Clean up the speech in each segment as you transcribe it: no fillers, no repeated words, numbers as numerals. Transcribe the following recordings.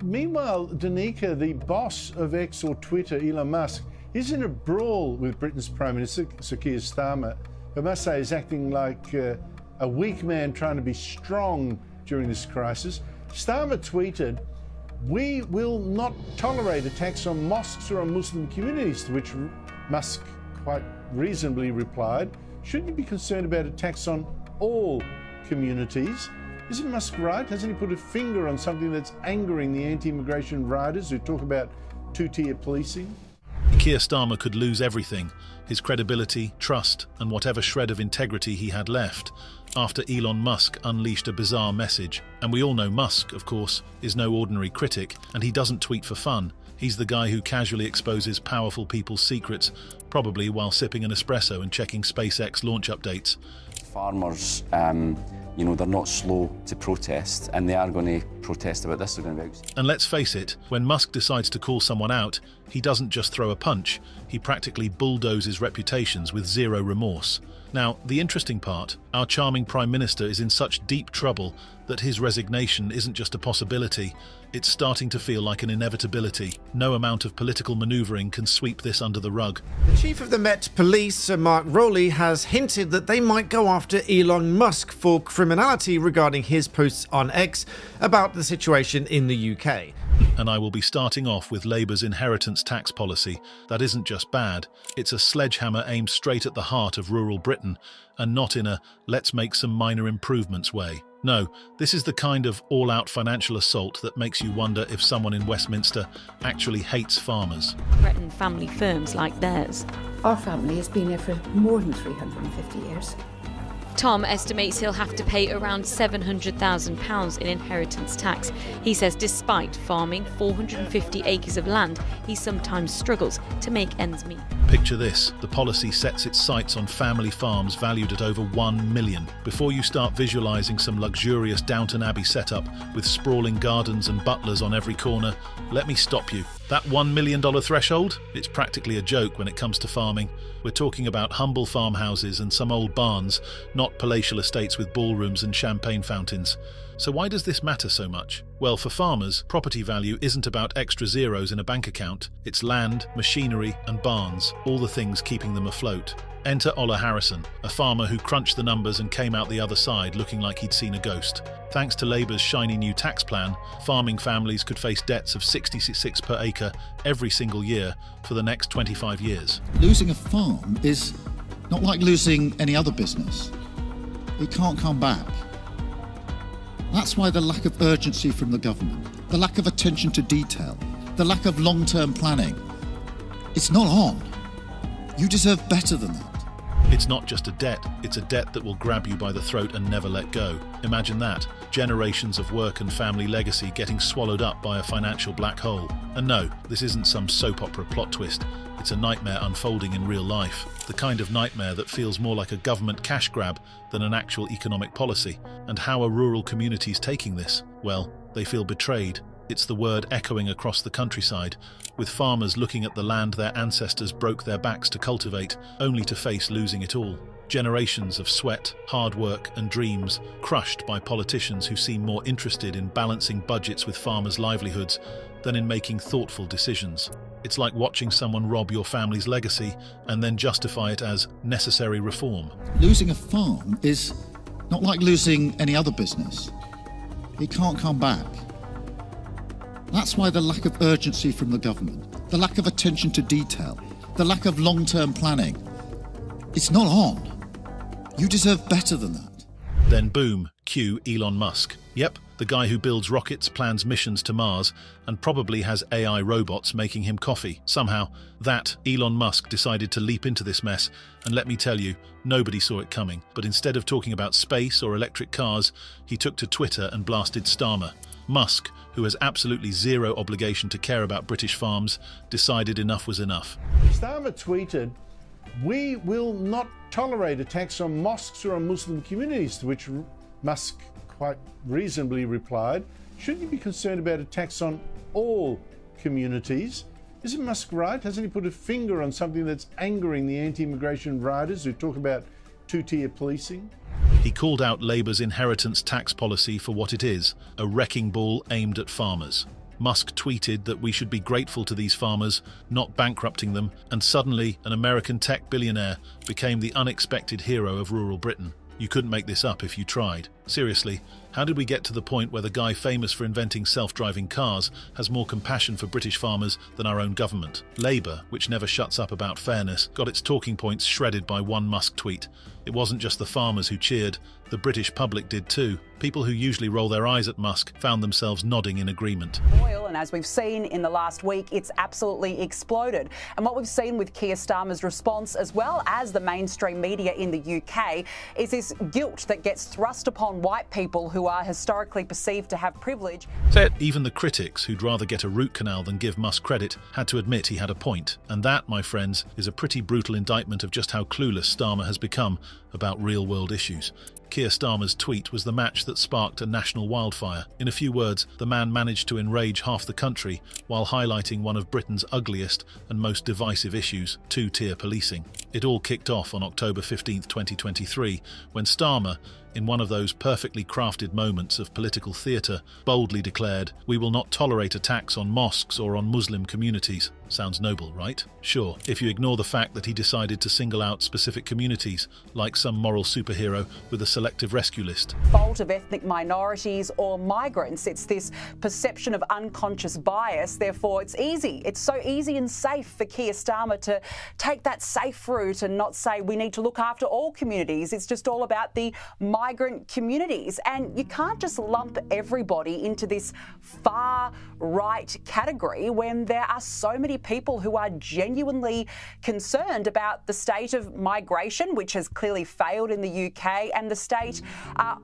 Meanwhile, Danica, the boss of X or Twitter, Elon Musk, is in a brawl with Britain's Prime Minister, Sir Keir Starmer, who I must say is acting like a weak man trying to be strong during this crisis. Starmer tweeted, "We will not tolerate attacks on mosques or on Muslim communities," to which Musk quite reasonably replied, "Shouldn't you be concerned about attacks on all communities?" Isn't Musk right? Hasn't he put a finger on something that's angering the anti-immigration rioters who talk about two-tier policing? Keir Starmer could lose everything, his credibility, trust, and whatever shred of integrity he had left, after Elon Musk unleashed a bizarre message. And we all know Musk, of course, is no ordinary critic, and he doesn't tweet for fun. He's the guy who casually exposes powerful people's secrets, probably while sipping an espresso and checking SpaceX launch updates. Farmers, they're not slow to protest, and they are going to protest about this. They're going to be out. And let's face it, when Musk decides to call someone out, he doesn't just throw a punch, he practically bulldozes reputations with zero remorse. Now, the interesting part, our charming Prime Minister is in such deep trouble that his resignation isn't just a possibility, it's starting to feel like an inevitability. No amount of political manoeuvring can sweep this under the rug. The chief of the Met Police, Sir Mark Rowley, has hinted that they might go after Elon Musk for criminality regarding his posts on X about the situation in the UK. And I will be starting off with Labour's inheritance tax policy. That isn't just bad, it's a sledgehammer aimed straight at the heart of rural Britain, and not in a "let's make some minor improvements" way. No, this is the kind of all-out financial assault that makes you wonder if someone in Westminster actually hates farmers. Threaten family firms like theirs. Our family has been here for more than 350 years. Tom estimates he'll have to pay around £700,000 in inheritance tax. He says despite farming 450 acres of land, he sometimes struggles to make ends meet. Picture this, the policy sets its sights on family farms valued at over $1 million. Before you start visualising some luxurious Downton Abbey setup with sprawling gardens and butlers on every corner, let me stop you. That $1 million threshold? It's practically a joke when it comes to farming. We're talking about humble farmhouses and some old barns, not palatial estates with ballrooms and champagne fountains. So why does this matter so much? Well, for farmers, property value isn't about extra zeros in a bank account. It's land, machinery and barns, all the things keeping them afloat. Enter Ola Harrison, a farmer who crunched the numbers and came out the other side looking like he'd seen a ghost. Thanks to Labour's shiny new tax plan, farming families could face debts of 66 per acre every single year for the next 25 years. Losing a farm is not like losing any other business. It can't come back. That's why the lack of urgency from the government, the lack of attention to detail, the lack of long-term planning, it's not on. You deserve better than that. It's not just a debt, it's a debt that will grab you by the throat and never let go. Imagine that, generations of work and family legacy getting swallowed up by a financial black hole. And no, this isn't some soap opera plot twist, it's a nightmare unfolding in real life. The kind of nightmare that feels more like a government cash grab than an actual economic policy. And how are rural communities taking this? Well, they feel betrayed. It's the word echoing across the countryside, with farmers looking at the land their ancestors broke their backs to cultivate, only to face losing it all. Generations of sweat, hard work and dreams crushed by politicians who seem more interested in balancing budgets with farmers' livelihoods than in making thoughtful decisions. It's like watching someone rob your family's legacy and then justify it as necessary reform. Losing a farm is not like losing any other business. It can't come back. That's why the lack of urgency from the government, the lack of attention to detail, the lack of long-term planning, it's not on. You deserve better than that. Then boom, cue Elon Musk. Yep, the guy who builds rockets, plans missions to Mars, and probably has AI robots making him coffee. Somehow, Elon Musk decided to leap into this mess, and let me tell you, nobody saw it coming. But instead of talking about space or electric cars, he took to Twitter and blasted Starmer. Musk, who has absolutely zero obligation to care about British farms, decided enough was enough. Starmer tweeted, "We will not tolerate attacks on mosques or on Muslim communities," to which Musk quite reasonably replied, "Shouldn't you be concerned about attacks on all communities?" Isn't Musk right? Hasn't he put a finger on something that's angering the anti-immigration rioters who talk about two-tier policing? He called out Labour's inheritance tax policy for what it is, a wrecking ball aimed at farmers. Musk tweeted that we should be grateful to these farmers, not bankrupting them, and suddenly an American tech billionaire became the unexpected hero of rural Britain. You couldn't make this up if you tried. Seriously, how did we get to the point where the guy famous for inventing self-driving cars has more compassion for British farmers than our own government? Labour, which never shuts up about fairness, got its talking points shredded by one Musk tweet. It wasn't just the farmers who cheered, the British public did too. People who usually roll their eyes at Musk found themselves nodding in agreement. Oil, and as we've seen in the last week, it's absolutely exploded. And what we've seen with Keir Starmer's response, as well as the mainstream media in the UK, is this guilt that gets thrust upon white people who are historically perceived to have privilege. Even the critics, who'd rather get a root canal than give Musk credit, had to admit he had a point. And that, my friends, is a pretty brutal indictment of just how clueless Starmer has become about real-world issues. Keir Starmer's tweet was the match that sparked a national wildfire. In a few words, the man managed to enrage half the country while highlighting one of Britain's ugliest and most divisive issues, two-tier policing. It all kicked off on October 15, 2023, when Starmer, in one of those perfectly crafted moments of political theatre, boldly declared, "We will not tolerate attacks on mosques or on Muslim communities." Sounds noble, right? Sure, if you ignore the fact that he decided to single out specific communities, like some moral superhero with a selective rescue list. Fault of ethnic minorities or migrants. It's this perception of unconscious bias. Therefore, it's easy. It's so easy and safe for Keir Starmer to take that safe route and not say we need to look after all communities. It's just all about the migrant communities. And you can't just lump everybody into this far right category when there are so many people who are genuinely concerned about the state of migration, which has clearly failed in the UK, and the state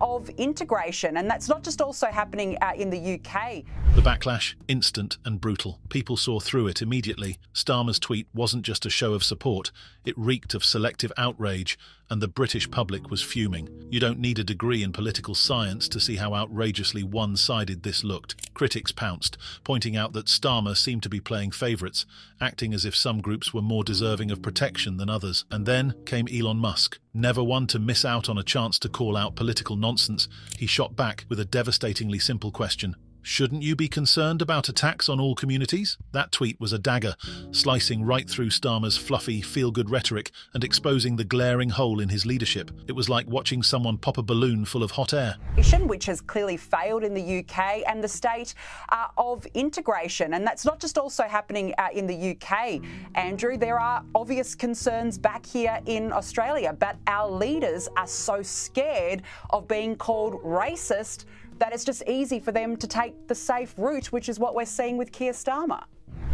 of integration. And that's not just also happening in the UK. The backlash, instant and brutal. People saw through it immediately. Starmer's tweet wasn't just a show of support, it reeked of selective outrage, and the British public was fuming. You don't need a degree in political science to see how outrageously one-sided this looked. Critics pounced, pointing out that Starmer seemed to be playing favourites, acting as if some groups were more deserving of protection than others. And then came Elon Musk. Never one to miss out on a chance to call out political nonsense, he shot back with a devastatingly simple question. Shouldn't you be concerned about attacks on all communities? That tweet was a dagger, slicing right through Starmer's fluffy, feel-good rhetoric and exposing the glaring hole in his leadership. It was like watching someone pop a balloon full of hot air. Which has clearly failed in the UK, and the state of integration. And that's not just also happening in the UK, Andrew. There are obvious concerns back here in Australia, but our leaders are so scared of being called racist that it's just easy for them to take the safe route, which is what we're seeing with Keir Starmer.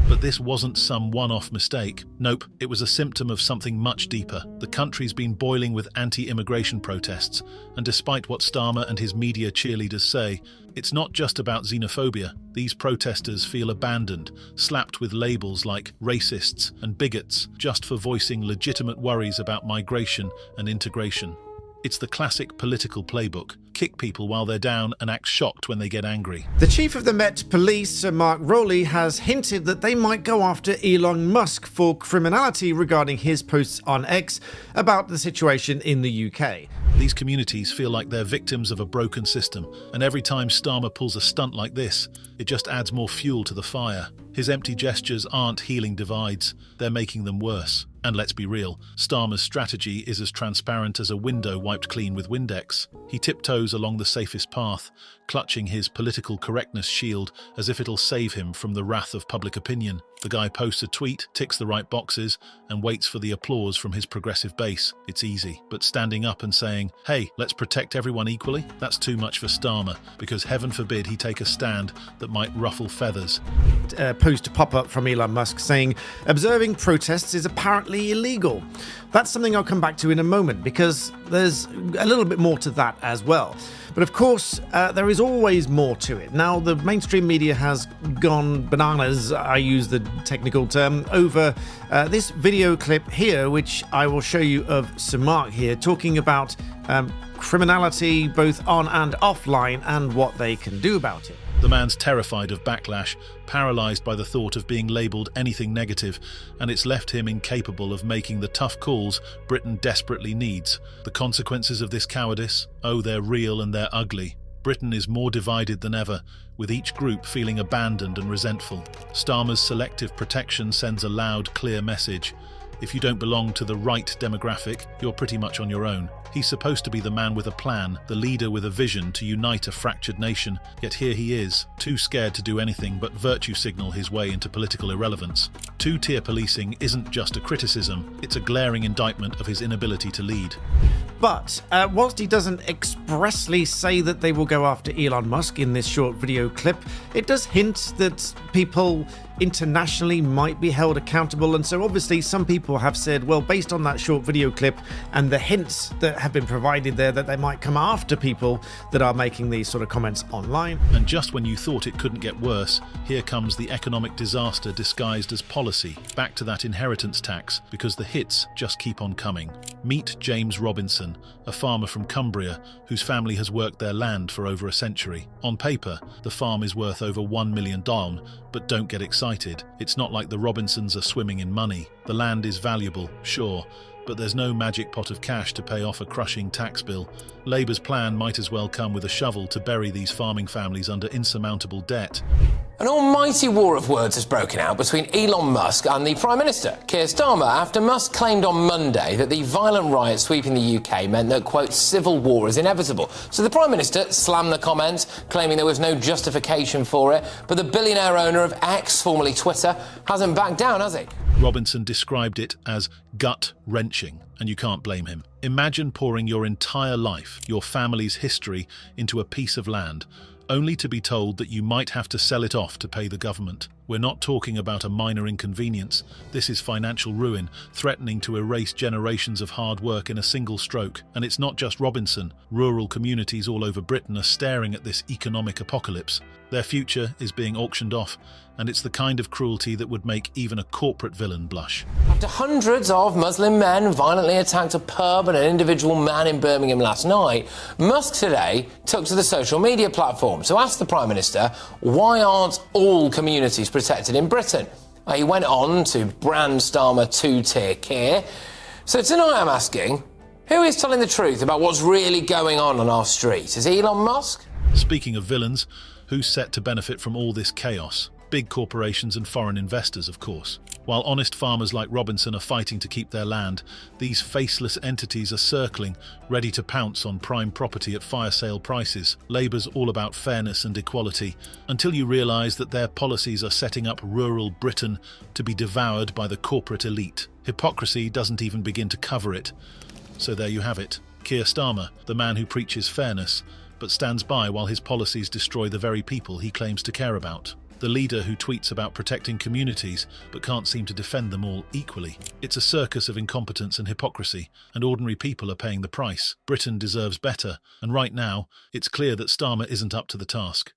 But this wasn't some one-off mistake. Nope, it was a symptom of something much deeper. The country's been boiling with anti-immigration protests, and despite what Starmer and his media cheerleaders say, it's not just about xenophobia. These protesters feel abandoned, slapped with labels like racists and bigots, just for voicing legitimate worries about migration and integration. It's the classic political playbook. Kick people while they're down and act shocked when they get angry. The chief of the Met Police, Sir Mark Rowley, has hinted that they might go after Elon Musk for criminality regarding his posts on X about the situation in the UK. These communities feel like they're victims of a broken system, and every time Starmer pulls a stunt like this, it just adds more fuel to the fire. His empty gestures aren't healing divides, they're making them worse. And let's be real, Starmer's strategy is as transparent as a window wiped clean with Windex. He tiptoes along the safest path, clutching his political correctness shield as if it'll save him from the wrath of public opinion. The guy posts a tweet, ticks the right boxes, and waits for the applause from his progressive base. It's easy. But standing up and saying, hey, let's protect everyone equally, that's too much for Starmer, because heaven forbid he take a stand that might ruffle feathers. A post to pop up from Elon Musk saying, observing protests is apparently illegal. That's something I'll come back to in a moment, because there's a little bit more to that as well. But of course, there is always more to it. Now, the mainstream media has gone bananas, I use the technical term, over this video clip here, which I will show you of Sir Mark here, talking about criminality both on and offline and what they can do about it. The man's terrified of backlash, paralysed by the thought of being labelled anything negative, and it's left him incapable of making the tough calls Britain desperately needs. The consequences of this cowardice? Oh, they're real and they're ugly. Britain is more divided than ever, with each group feeling abandoned and resentful. Starmer's selective protection sends a loud, clear message. If you don't belong to the right demographic, you're pretty much on your own. He's supposed to be the man with a plan, the leader with a vision to unite a fractured nation, yet here he is, too scared to do anything but virtue signal his way into political irrelevance. Two-tier policing isn't just a criticism, it's a glaring indictment of his inability to lead. But whilst he doesn't expressly say that they will go after Elon Musk in this short video clip, it does hint that people internationally might be held accountable. And so obviously some people have said, well, based on that short video clip and the hints that have been provided there, that they might come after people that are making these sort of comments online. And just when you thought it couldn't get worse, here comes the economic disaster disguised as policy. Back to that inheritance tax, because the hits just keep on coming. Meet James Robinson, a farmer from Cumbria whose family has worked their land for over a century. On paper, the farm is worth over $1 million, but don't get excited. It's not like the Robinsons are swimming in money. The land is valuable, sure, but there's no magic pot of cash to pay off a crushing tax bill. Labour's plan might as well come with a shovel to bury these farming families under insurmountable debt. An almighty war of words has broken out between Elon Musk and the Prime Minister, Keir Starmer, after Musk claimed on Monday that the violent riots sweeping the UK meant that, quote, civil war is inevitable. So the Prime Minister slammed the comments, claiming there was no justification for it. But the billionaire owner of X, formerly Twitter, hasn't backed down, has he? Robinson described it as gut-wrenching, and you can't blame him. Imagine pouring your entire life, your family's history, into a piece of land, only to be told that you might have to sell it off to pay the government. We're not talking about a minor inconvenience. This is financial ruin, threatening to erase generations of hard work in a single stroke. And it's not just Robinson. Rural communities all over Britain are staring at this economic apocalypse. Their future is being auctioned off, and it's the kind of cruelty that would make even a corporate villain blush. After hundreds of Muslim men violently attacked a pub and an individual man in Birmingham last night, Musk today took to the social media platform to ask the Prime Minister, why aren't all communities protected in Britain? He went on to brand Starmer two-tier Keir. So tonight I'm asking, who is telling the truth about what's really going on our street? Is Elon Musk? Speaking of villains, who's set to benefit from all this chaos? Big corporations and foreign investors, of course. While honest farmers like Robinson are fighting to keep their land, these faceless entities are circling, ready to pounce on prime property at fire sale prices. Labour's all about fairness and equality, until you realise that their policies are setting up rural Britain to be devoured by the corporate elite. Hypocrisy doesn't even begin to cover it. So there you have it. Keir Starmer, the man who preaches fairness, but stands by while his policies destroy the very people he claims to care about. The leader who tweets about protecting communities but can't seem to defend them all equally. It's a circus of incompetence and hypocrisy, and ordinary people are paying the price. Britain deserves better, and right now, it's clear that Starmer isn't up to the task.